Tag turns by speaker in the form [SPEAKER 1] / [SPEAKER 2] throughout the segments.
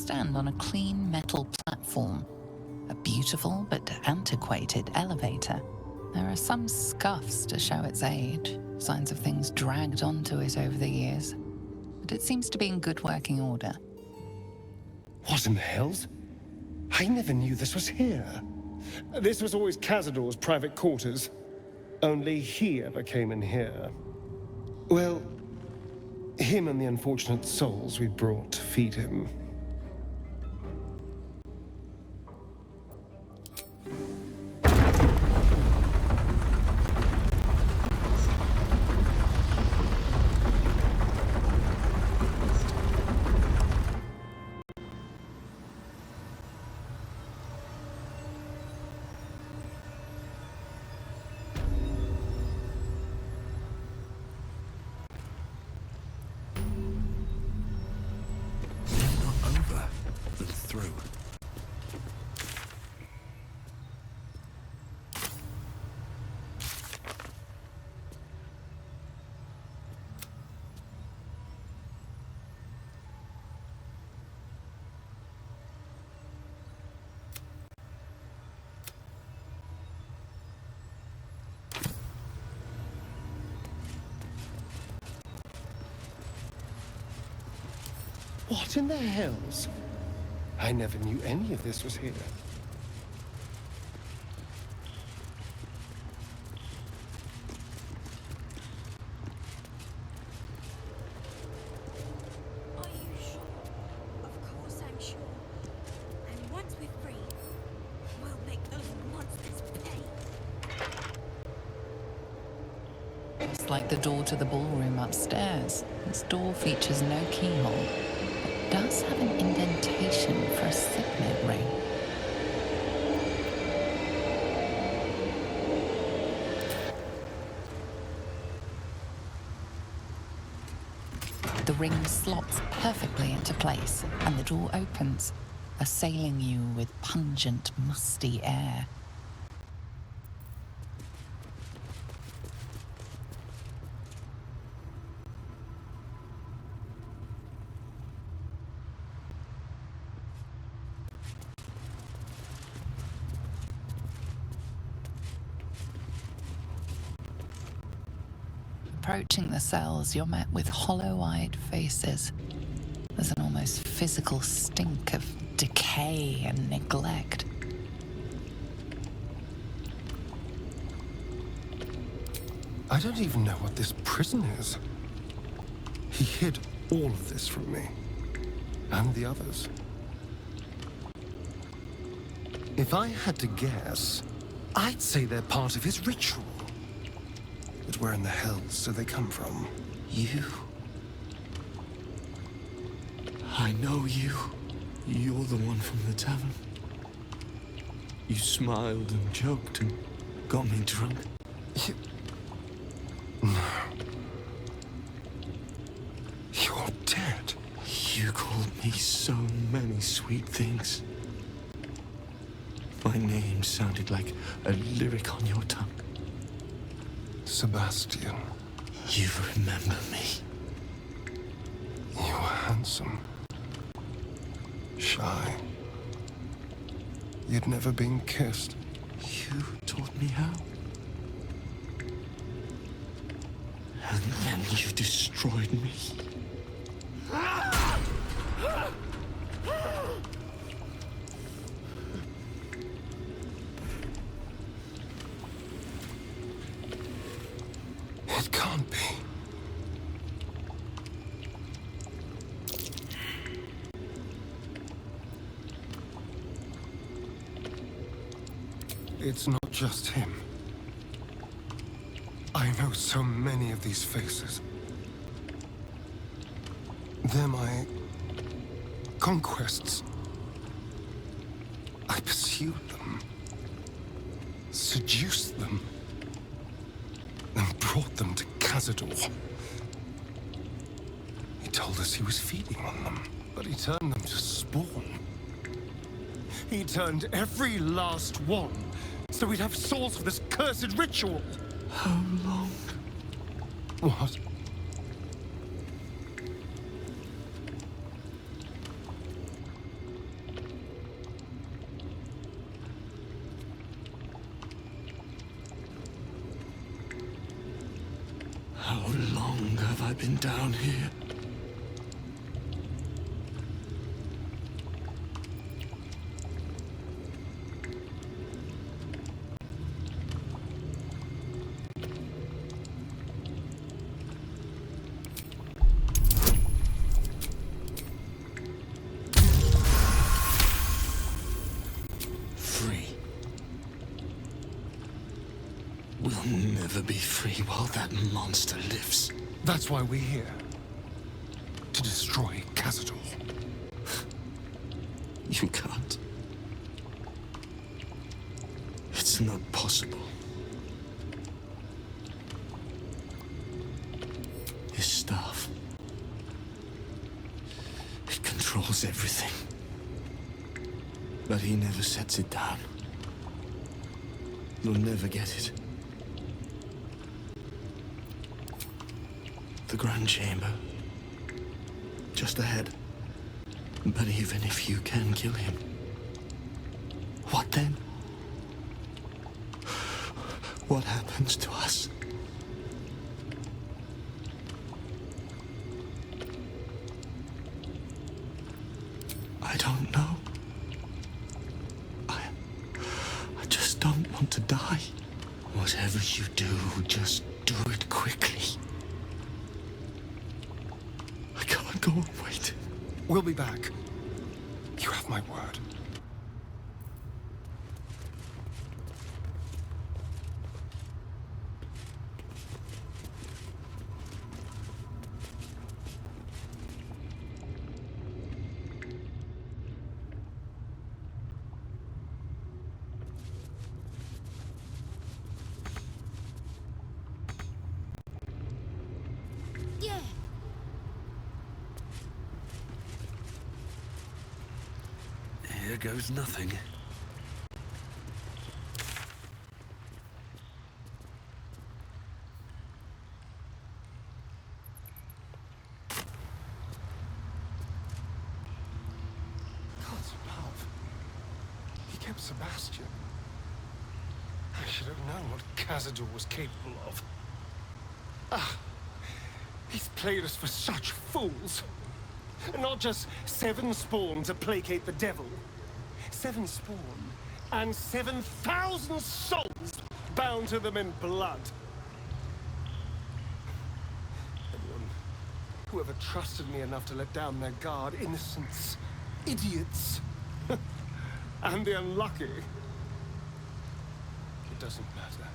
[SPEAKER 1] stand on a clean metal platform. A beautiful but antiquated elevator. There are some scuffs to show its age, signs of things dragged onto it over the years. But it seems to be in good working order.
[SPEAKER 2] What in the hells? I never knew this was here. This was always Cazador's private quarters. Only he ever came in here. Well, him and the unfortunate souls we brought to feed him. What in the hells? I never knew any of this was here.
[SPEAKER 3] Are you sure? Of course I'm sure. And once we're free, we'll make those monsters pay.
[SPEAKER 1] Just like the door to the ballroom upstairs, this door features no keyhole, but does have an indentation for a signet ring. The ring slots perfectly into place, and the door opens, assailing you with pungent, musty air. Approaching the cells, you're met with hollow-eyed faces. There's an almost physical stink of decay and neglect.
[SPEAKER 2] I don't even know what this prison is. He hid all of this from me. And the others. If I had to guess, I'd say they're part of his ritual. But where in the hells do they come from?
[SPEAKER 4] You. I know you. You're the one from the tavern. You smiled and joked and got me drunk.
[SPEAKER 2] You... No. You're dead.
[SPEAKER 4] You called me so many sweet things. My name sounded like a lyric on your tongue.
[SPEAKER 2] Sebastian.
[SPEAKER 4] You remember me.
[SPEAKER 2] You were handsome. Shy. You'd never been kissed.
[SPEAKER 4] You taught me how. And then you destroyed me.
[SPEAKER 2] It can't be. It's not just him. I know so many of these faces. They're my conquests. I pursued them, seduced them, and brought them to Cazador. He told us he was feeding on them, but he turned them to spawn. He turned every last one, so we'd have souls for this cursed ritual.
[SPEAKER 4] How long?
[SPEAKER 2] What?
[SPEAKER 4] How long have I been down here? Free. We'll never be free while that monster lives.
[SPEAKER 2] That's why we're here. To destroy Cazador.
[SPEAKER 4] You can't. It's not possible. His staff. It controls everything. But he never sets it down. You'll never get it. The Grand Chamber. Just ahead. But even if you can kill him, what then? What happens to us? I don't know. I just don't want to die. Whatever you do, just do it quickly. I can't go on waiting.
[SPEAKER 2] We'll be back. You have my word.
[SPEAKER 3] Yeah.
[SPEAKER 5] Here goes nothing.
[SPEAKER 2] God's love. He kept Sebastian. I should have known what Cazador was capable of. Ah, he's played us for such fools. Not just 7 spawn to placate the devil. 7 spawn and 7,000 souls bound to them in blood. Everyone, whoever trusted me enough to let down their guard, innocents, idiots, and the unlucky. It doesn't matter.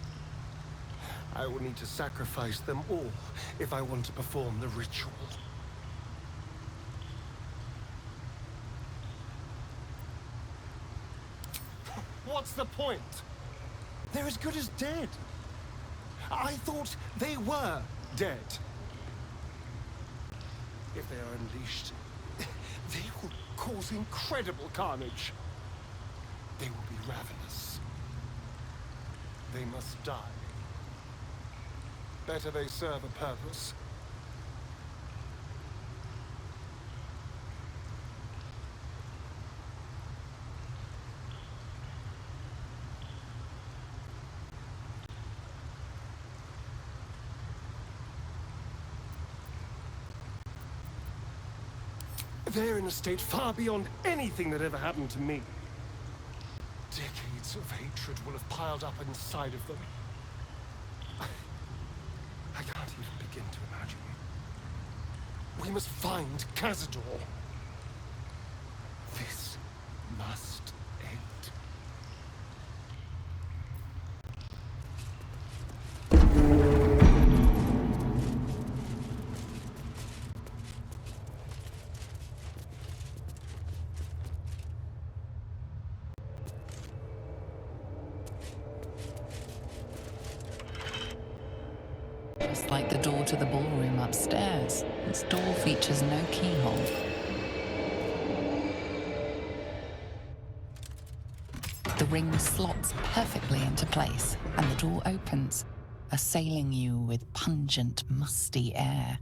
[SPEAKER 2] I will need to sacrifice them all if I want to perform the ritual. What's the point? They're as good as dead. I thought they were dead. If they are unleashed, they will cause incredible carnage. They will be ravenous. They must die. Better they serve a purpose. They're in a state far beyond anything that ever happened to me. Decades of hatred will have piled up inside of them. I can't even begin to imagine. We must find Cazador. This must end.
[SPEAKER 1] Just like the door to the ballroom upstairs, this door features no keyhole. The ring slots perfectly into place, and the door opens, assailing you with pungent, musty air.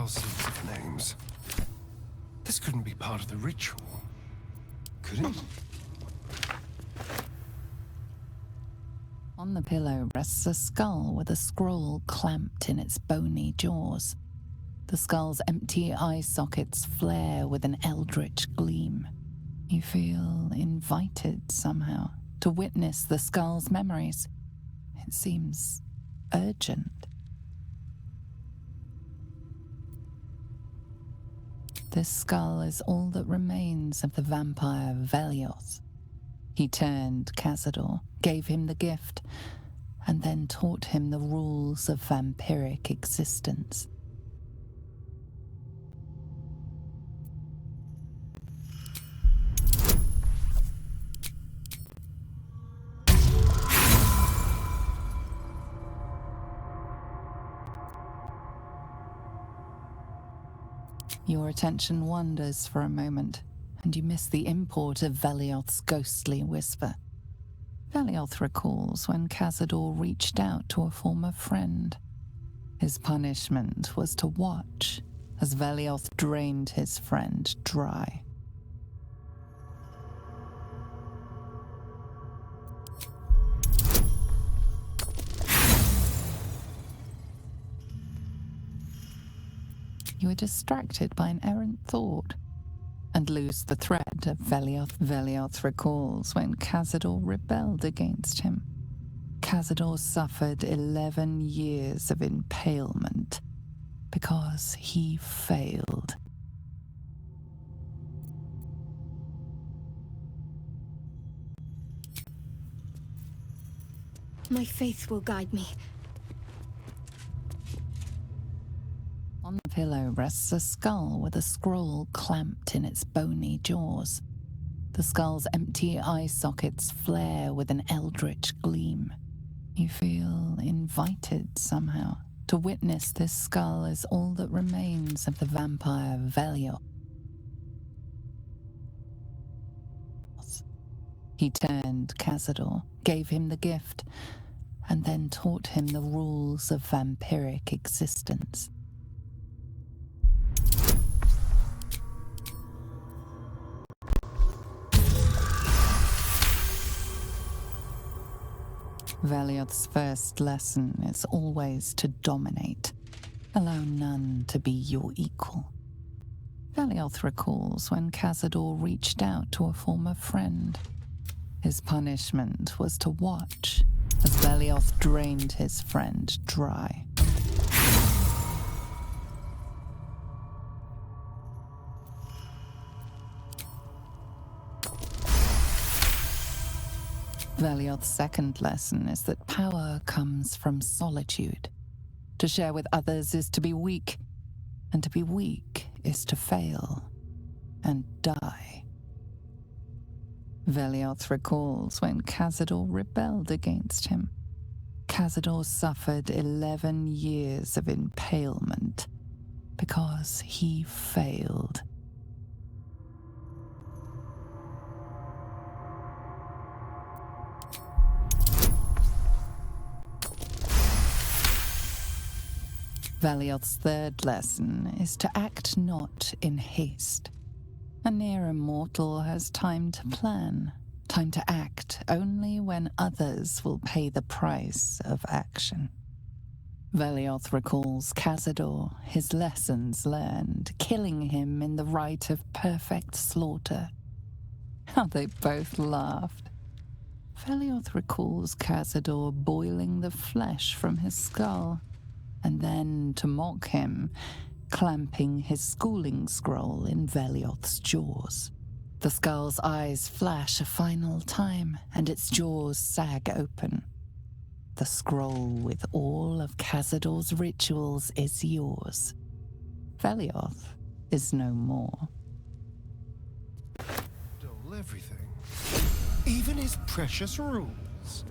[SPEAKER 2] thousands of names. This couldn't be part of the ritual, could it?
[SPEAKER 1] On the pillow rests a skull with a scroll clamped in its bony jaws. The skull's empty eye sockets flare with an eldritch gleam. You feel invited somehow to witness the skull's memories. It seems urgent. This skull is all that remains of the vampire Velioth. He turned Cazador, gave him the gift, and then taught him the rules of vampiric existence. Your attention wanders for a moment, and you miss the import of Velioth's ghostly whisper. Velioth recalls when Cazador reached out to a former friend. His punishment was to watch as Velioth drained his friend dry. You are distracted by an errant thought and lose the thread of Velioth. Velioth recalls when Cazador rebelled against him. Cazador suffered 11 years of impalement because he failed.
[SPEAKER 3] My faith will guide me.
[SPEAKER 1] On the pillow rests a skull with a scroll clamped in its bony jaws. The skull's empty eye sockets flare with an eldritch gleam. You feel invited somehow to witness this skull as all that remains of the vampire Velioth. He turned Cazador, gave him the gift, and then taught him the rules of vampiric existence. Velioth's first lesson is always to dominate. Allow none to be your equal. Velioth recalls when Cazador reached out to a former friend. His punishment was to watch as Velioth drained his friend dry. Velioth's second lesson is that power comes from solitude. To share with others is to be weak, and to be weak is to fail and die. Velioth recalls when Cazador rebelled against him. Cazador suffered 11 years of impalement because he failed. Velioth's third lesson is to act not in haste. A near immortal has time to plan, time to act only when others will pay the price of action. Velioth recalls Cazador, his lessons learned, killing him in the rite of perfect slaughter. How they both laughed. Velioth recalls Cazador boiling the flesh from his skull, and then, to mock him, clamping his schooling scroll in Velioth's jaws. The skull's eyes flash a final time, and its jaws sag open. The scroll with all of Cazador's rituals is yours. Velioth is no more.
[SPEAKER 2] Stole everything. Even his precious rules.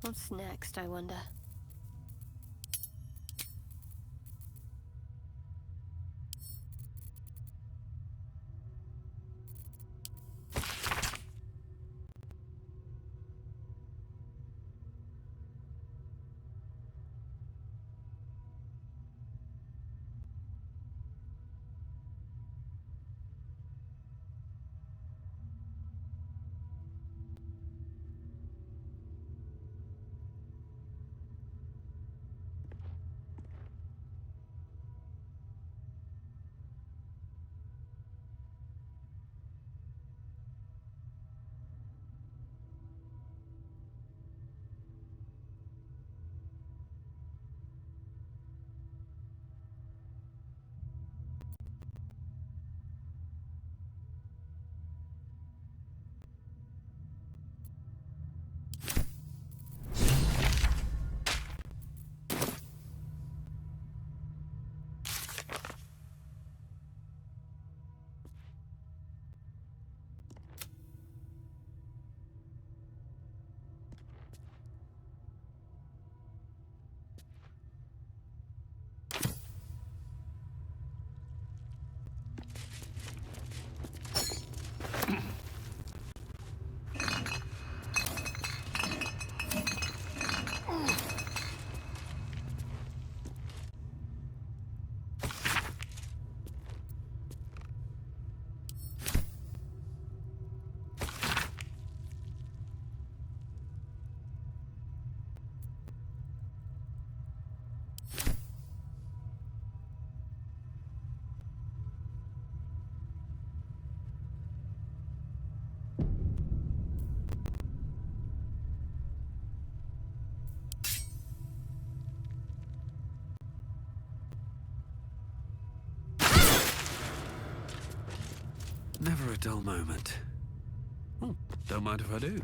[SPEAKER 3] What's next, I wonder?
[SPEAKER 5] dull moment. Don't mind if I do.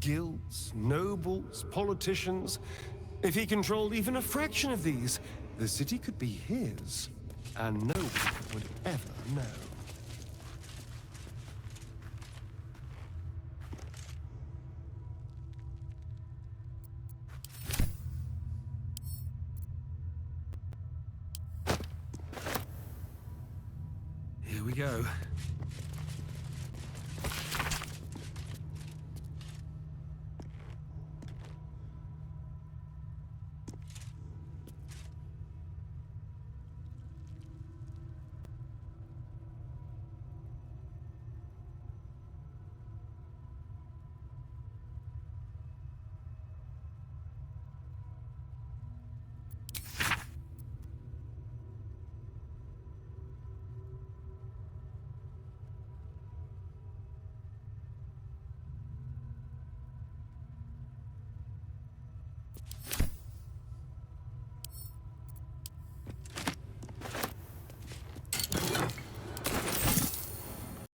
[SPEAKER 2] Guilds, nobles, politicians. If he controlled even a fraction of these, the city could be his, and no one would ever know.
[SPEAKER 5] Here we go.